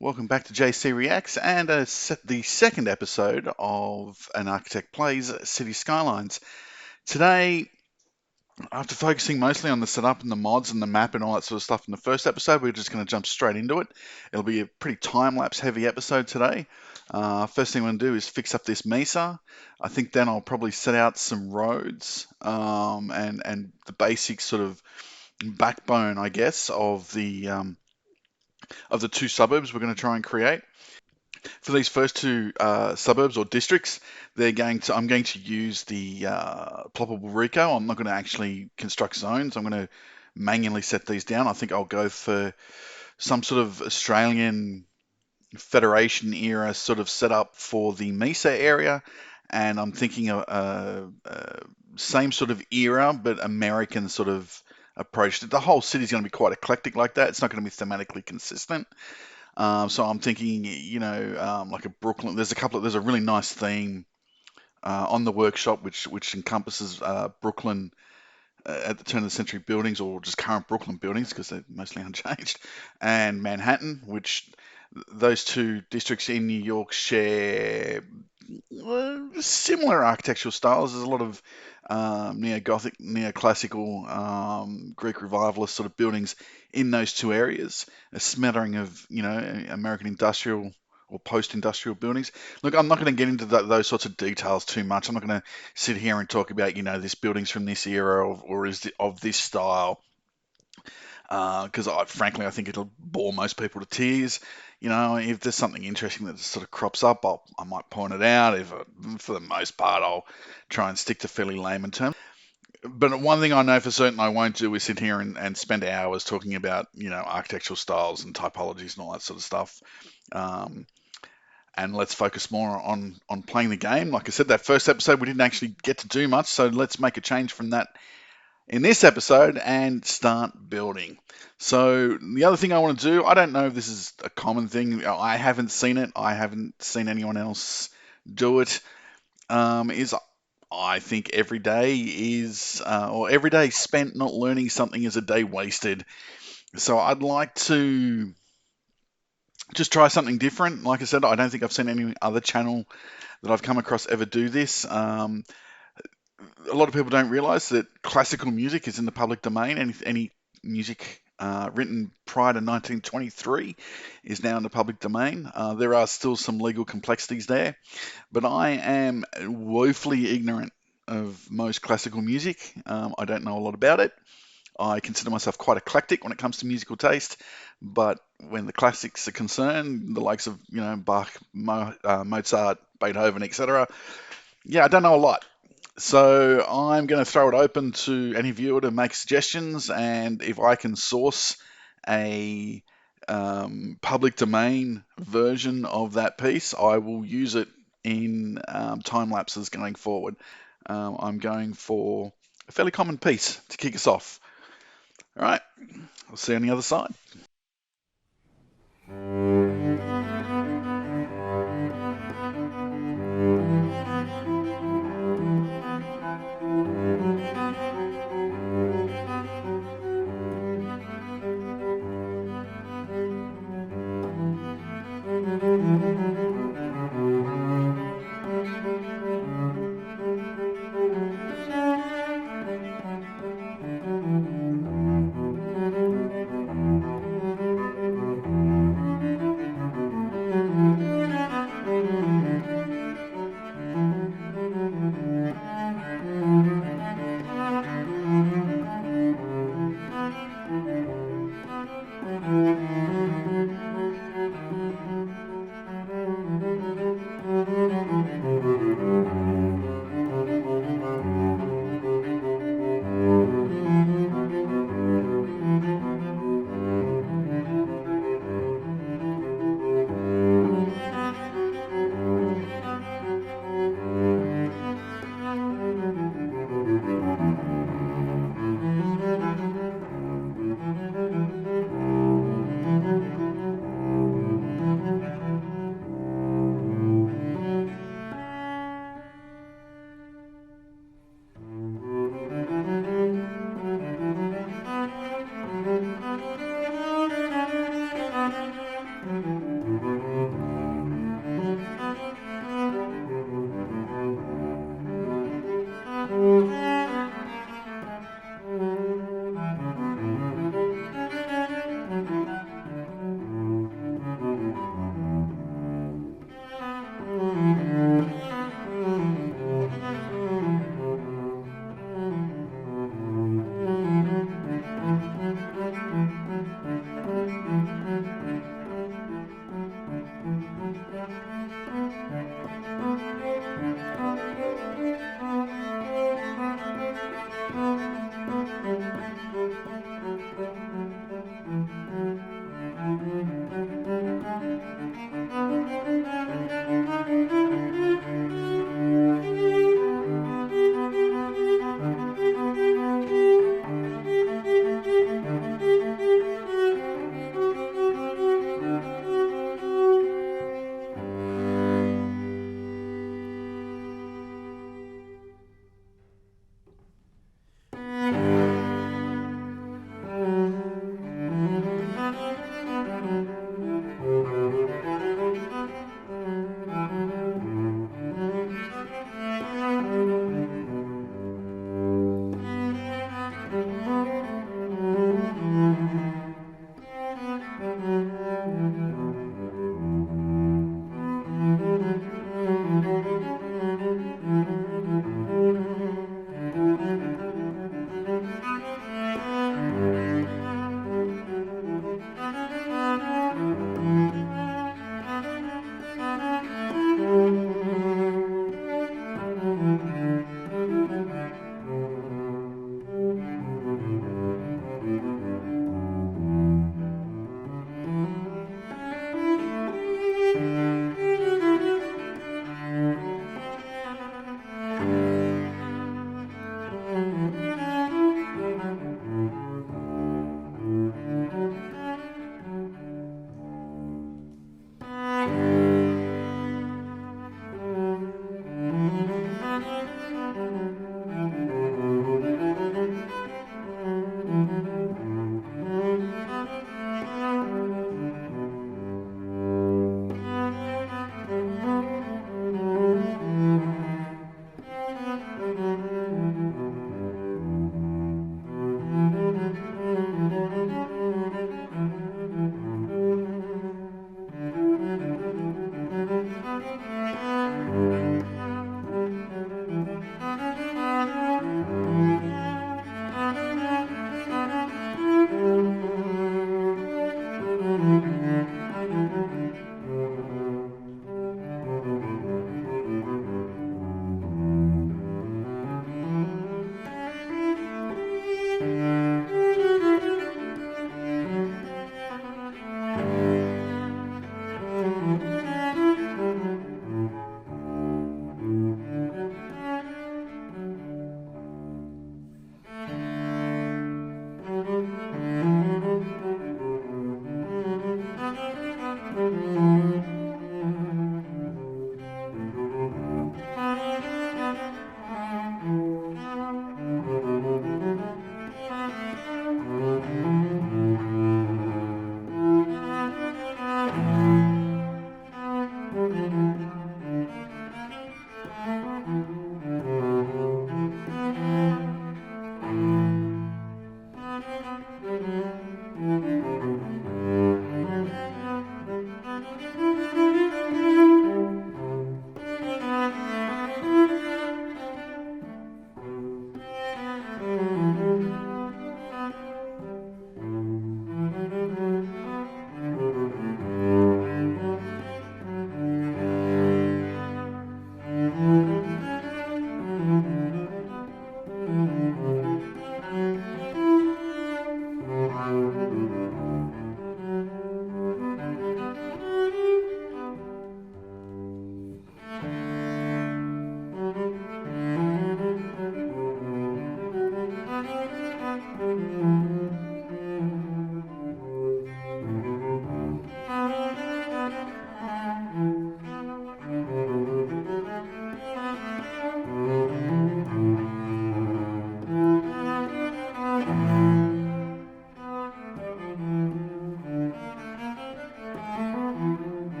Welcome back to Jaycee Reacts and the second episode of An Architect Plays City Skylines. Today, after focusing mostly on the setup and the mods and the map and all that sort of stuff in the first episode, we're just going to jump straight into it. It'll be a pretty time-lapse heavy episode today. First thing I'm going to do is fix up this mesa. I think then I'll probably set out some roads and the basic sort of backbone, I guess, of the two suburbs we're going to try and create. For these first two suburbs or districts, I'm going to use the ploppable Rico. I'm not going to actually construct zones. I'm going to manually set these down. I think I'll go for some sort of Australian Federation era sort of setup for the Mesa area, and I'm thinking same sort of era but American sort of approach. The whole city's going to be quite eclectic like that. It's not going to be thematically consistent. So I'm thinking, like a Brooklyn. There's a really nice theme on the workshop which encompasses Brooklyn at the turn of the century buildings, or just current Brooklyn buildings because they're mostly unchanged, and Manhattan, which those two districts in New York share similar architectural styles. There's a lot of neo-Gothic, neoclassical, Greek revivalist sort of buildings in those two areas. A smattering of American industrial or post-industrial buildings. Look, I'm not going to get into those sorts of details too much. I'm not going to sit here and talk about this building's from this era or is of this style because frankly I think it'll bore most people to tears. If there's something interesting that sort of crops up, I might point it out. For the most part, I'll try and stick to fairly layman terms. But one thing I know for certain I won't do is sit here and spend hours talking about, architectural styles and typologies and all that sort of stuff. Um, and let's focus more on playing the game. Like I said, that first episode we didn't actually get to do much, so let's make a change from that in this episode and start building. So the other thing I want to do, I don't know if this is a common thing. I haven't seen it. I haven't seen anyone else do it. Is I think every day or every day spent not learning something is a day wasted. So I'd like to just try something different. Like I said, I don't think I've seen any other channel that I've come across ever do this. A lot of people don't realize that classical music is in the public domain. Any music written prior to 1923 is now in the public domain. There are still some legal complexities there, but I am woefully ignorant of most classical music. I don't know a lot about it. I consider myself quite eclectic when it comes to musical taste, but when the classics are concerned, the likes of Bach, Mozart, Beethoven, etc. Yeah, I don't know a lot. So I'm going to throw it open to any viewer to make suggestions, and if I can source a public domain version of that piece, I will use it in time lapses going forward. I'm going for a fairly common piece to kick us off. All right, I'll see you on the other side.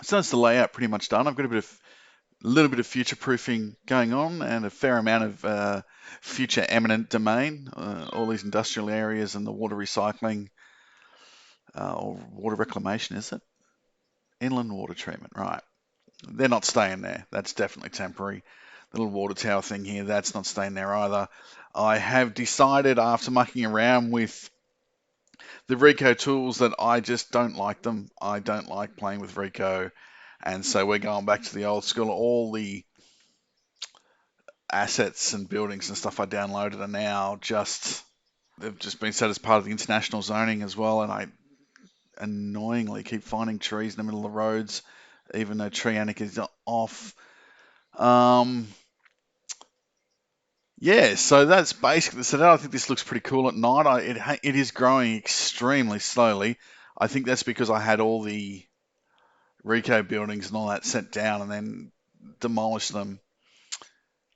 So that's the layout pretty much done. I've got a little bit of future proofing going on and a fair amount of future eminent domain, all these industrial areas and the water recycling or water reclamation, is it? Inland water treatment, right. They're not staying there. That's definitely temporary. The little water tower thing here, that's not staying there either. I have decided after mucking around with the Rico tools that I just don't like them. I don't like playing with Rico. And so we're going back to the old school. All the assets and buildings and stuff I downloaded are now just, they've just been set as part of the international zoning as well. And I annoyingly keep finding trees in the middle of the roads, even though tree annex is off. Um, yeah, so that's basically so. I think this looks pretty cool at night. It is growing extremely slowly. I think that's because I had all the Rico buildings and all that sent down and then demolished them.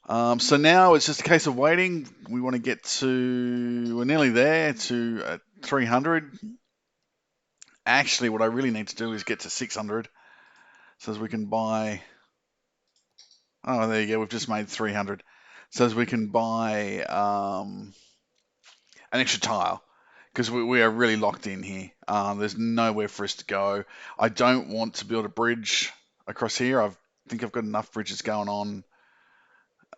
So now it's just a case of waiting. We want to get to, we're nearly there to 300. Actually, what I really need to do is get to 600 so as we can buy. Oh, there you go. We've just made 300. So as we can buy an extra tile because we are really locked in here. There's nowhere for us to go. I don't want to build a bridge across here. I think I've got enough bridges going on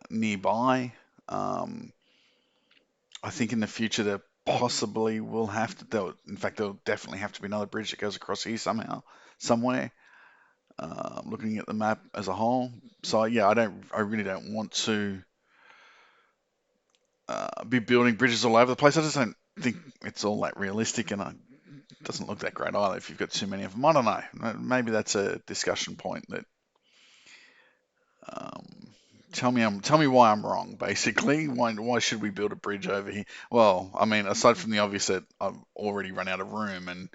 nearby. Um, I think in the future there possibly will have to. In fact, there'll definitely have to be another bridge that goes across here somehow, somewhere. Looking at the map as a whole. So yeah, I really don't want to be building bridges all over the place. I just don't think it's all that realistic, and it doesn't look that great either if you've got too many of them. I don't know. Maybe that's a discussion point that. Um, tell me why I'm wrong. Basically, why should we build a bridge over here? Well, I mean, aside from the obvious that I've already run out of room, and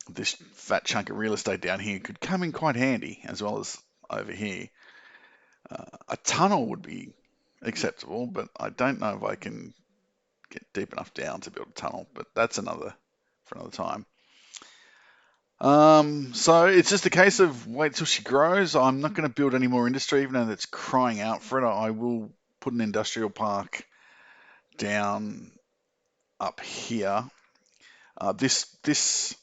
this fat chunk of real estate down here could come in quite handy, as well as over here. A tunnel would be acceptable, but I don't know if I can get deep enough down to build a tunnel. But that's another for another time. So it's just a case of wait till she grows. I'm not going to build any more industry, even though that's crying out for it. I will put an industrial park down up here. This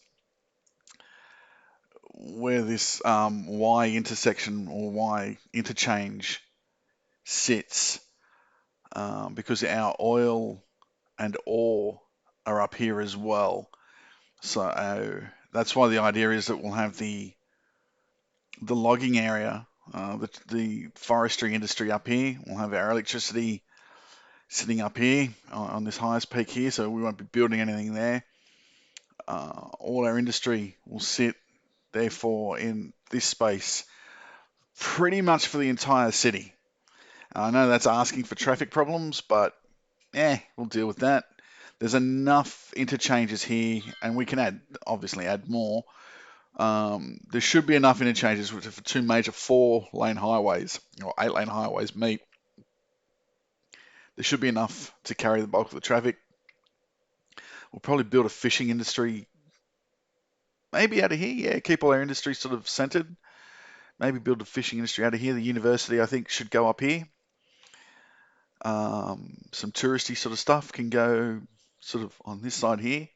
where this Y intersection or Y interchange sits, because our oil and ore are up here as well. So that's why the idea is that we'll have the logging area, the forestry industry up here. We'll have our electricity sitting up here on this highest peak here, so we won't be building anything there. All our industry will sit, therefore, in this space pretty much for the entire city. I know that's asking for traffic problems, but we'll deal with that. There's enough interchanges here, and we can obviously add more. There should be enough interchanges for two major 4-lane highways or 8-lane highways meet. There should be enough to carry the bulk of the traffic. We'll probably build a fishing industry, maybe out of here. Yeah, keep all our industry sort of centered. Maybe build a fishing industry out of here. The university, I think, should go up here. Some touristy sort of stuff can go sort of on this side here.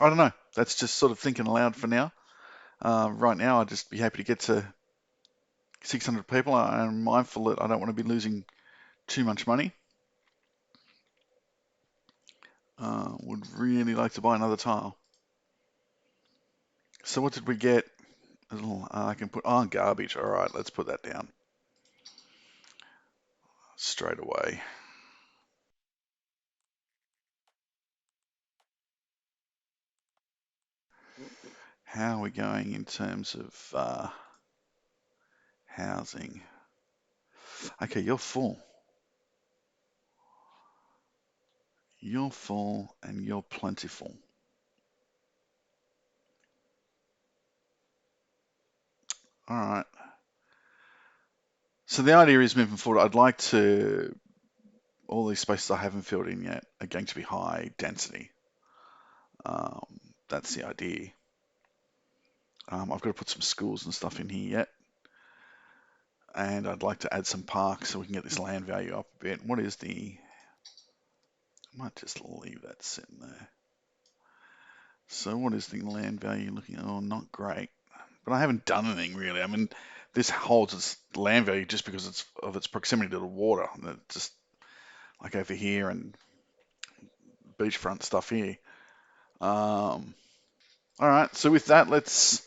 I don't know. That's just sort of thinking aloud for now. Right now, I'd just be happy to get to 600 people. I'm mindful that I don't want to be losing too much money. Would really like to buy another tile. So what did we get? I can put on garbage. All right, let's put that down straight away. How are we going in terms of housing? Okay, you're full. You're full and you're plentiful. All right. So the idea is moving forward, I'd like to, all these spaces I haven't filled in yet are going to be high density. That's the idea. I've got to put some schools and stuff in here yet. And I'd like to add some parks so we can get this land value up a bit. What is I might just leave that sitting there. So what is the land value looking at? Oh, not great. But I haven't done anything really. I mean, this holds its land value just because of its proximity to the water. Just like over here and beachfront stuff here. All right, so with that, let's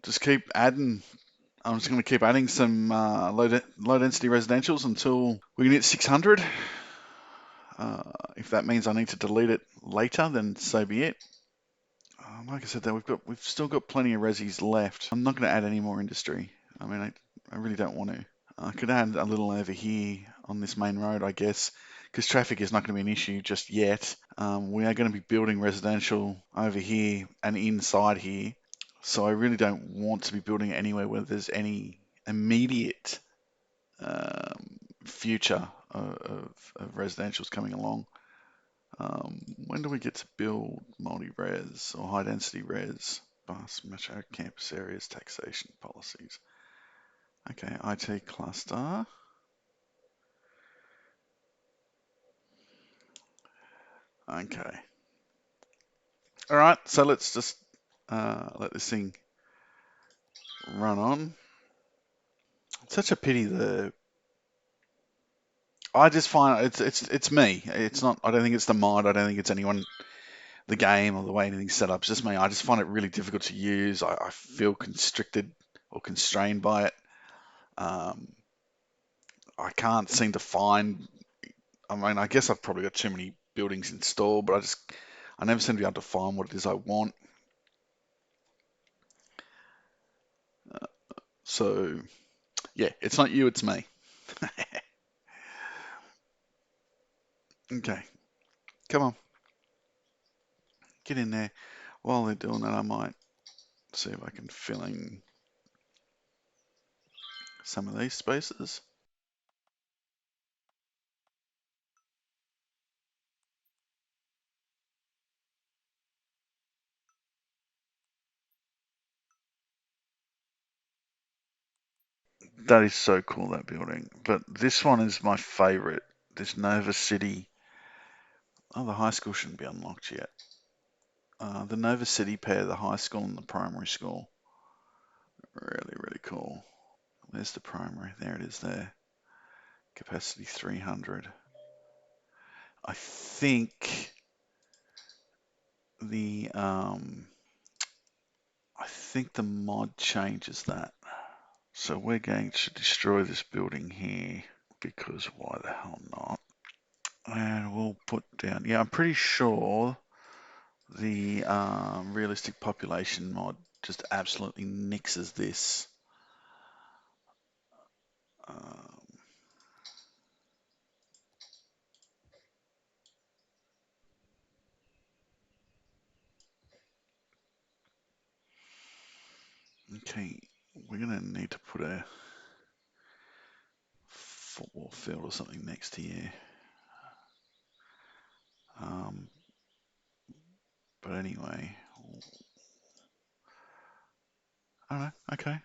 just keep adding. I'm just going to keep adding some low density residentials until we can hit 600. If that means I need to delete it later, then so be it. Like I said, though, we've still got plenty of resis left. I'm not going to add any more industry. I mean, I really don't want to. I could add a little over here on this main road, I guess, because traffic is not going to be an issue just yet. We are going to be building residential over here and inside here. So I really don't want to be building it anywhere where there's any immediate future of residentials coming along. When do we get to build multi-res or high density res? Bus, metro, campus areas, taxation policies. Okay, IT cluster. Okay. All right, so let's just let this thing run on. It's such a pity I just find it's me. It's not. I don't think it's the mod. I don't think it's anyone, the game, or the way anything's set up. It's just me. I just find it really difficult to use. I feel constricted or constrained by it. Um, I can't seem to find. I mean, I guess I've probably got too many buildings installed, but I never seem to be able to find what it is I want. So yeah, it's not you, it's me. Okay, come on, get in there. While they're doing that, I might see if I can fill in some of these spaces. That is so cool, that building. But this one is my favorite. This Nova City. Oh, the high school shouldn't be unlocked yet. The Nova City pair, the high school and the primary school. Really, really cool. There's the primary. There it is there. Capacity 300. I think the mod changes that. So we're going to destroy this building here because why the hell not? And we'll put down, yeah, I'm pretty sure the realistic population mod just absolutely nixes this. Um, okay, we're going to need to put a football field or something next here. But anyway, I don't know, okay.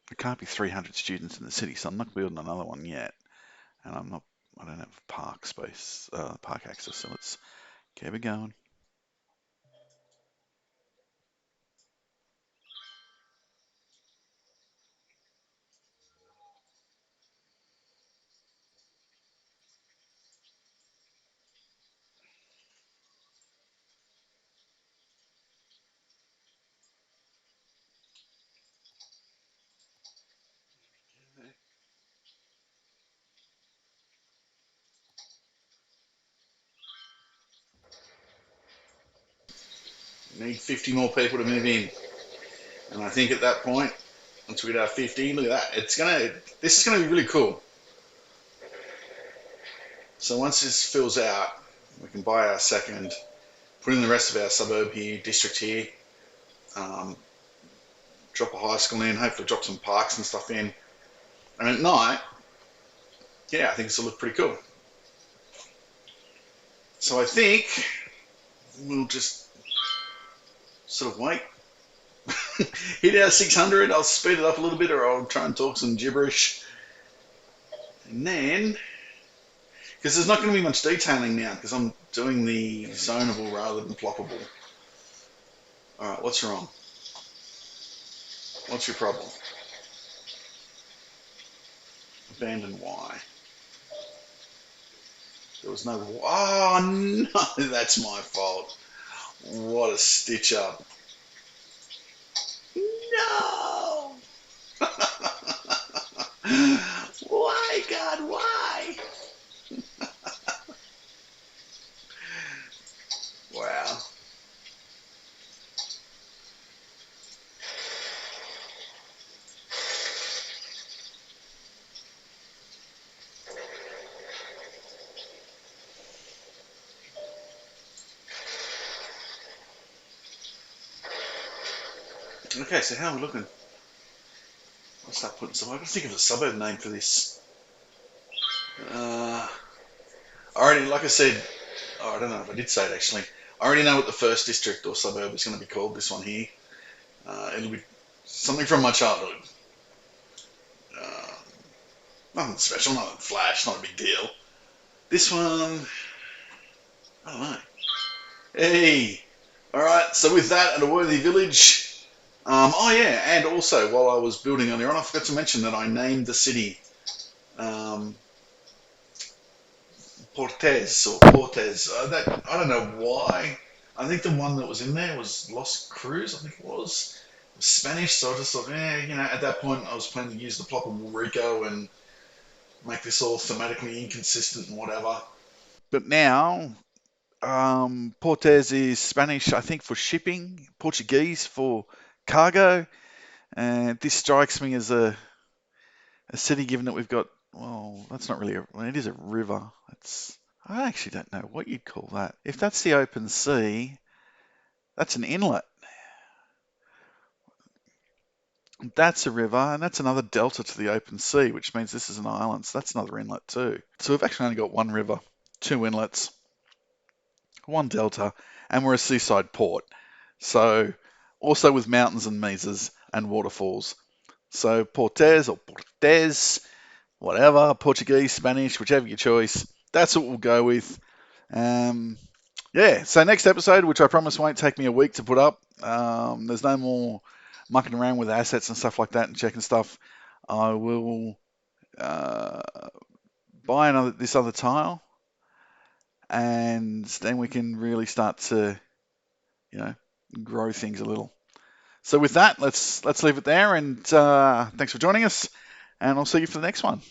There can't be 300 students in the city, so I'm not building another one yet. And I don't have park space, park access, so let's keep it going. Need 50 more people to move in. And I think at that point, once we get our 50, look at that. This is gonna be really cool. So once this fills out, we can buy our second, put in the rest of our suburb here, district here, drop a high school in, hopefully drop some parks and stuff in. And at night, yeah, I think this will look pretty cool. So I think we'll just sort of wait. Hit our 600, I'll speed it up a little bit or I'll try and talk some gibberish. And then, because there's not going to be much detailing now because I'm doing the zonable rather than ploppable. Alright, what's wrong? What's your problem? Abandon Y. There was no... Oh, no, that's my fault. What a stitch up. No! Why, God, why? Wow. Okay, so how are we looking? I'll start putting some. I gotta think of a suburb name for this. Uh, I already, like I said, oh, I don't know if I did say it actually. I already know what the first district or suburb is going to be called. This one here. It'll be something from my childhood. Uh, Nothing special, nothing flash, not a big deal. This one, I don't know. Hey, all right. So with that, at a worthy village. Oh yeah, and also while I was building earlier on, I forgot to mention that I named the city um, Portes or Portes. I don't know why. I think the one that was in there was Los Cruz. I think it was. It was Spanish, so I just thought, at that point I was planning to use the ploppable Rico and make this all thematically inconsistent and whatever. But now, Portes is Spanish, I think, for shipping, Portuguese for cargo, and this strikes me as a city, given that we've got, well, that's not really well, it is a river. I actually don't know what you'd call that. If that's the open sea, that's an inlet. That's a river, and that's another delta to the open sea, which means this is an island, so that's another inlet too. So we've actually only got one river, two inlets, one delta, and we're a seaside port. So also with mountains and mesas and waterfalls. So Portes or Portes, whatever, Portuguese, Spanish, whichever your choice. That's what we'll go with. Um, yeah, so next episode, which I promise won't take me a week to put up, there's no more mucking around with assets and stuff like that and checking stuff. I will uh, buy this other tile, and then we can really start to, you know, grow things a little. So with that, let's leave it there, and thanks for joining us, and I'll see you for the next one.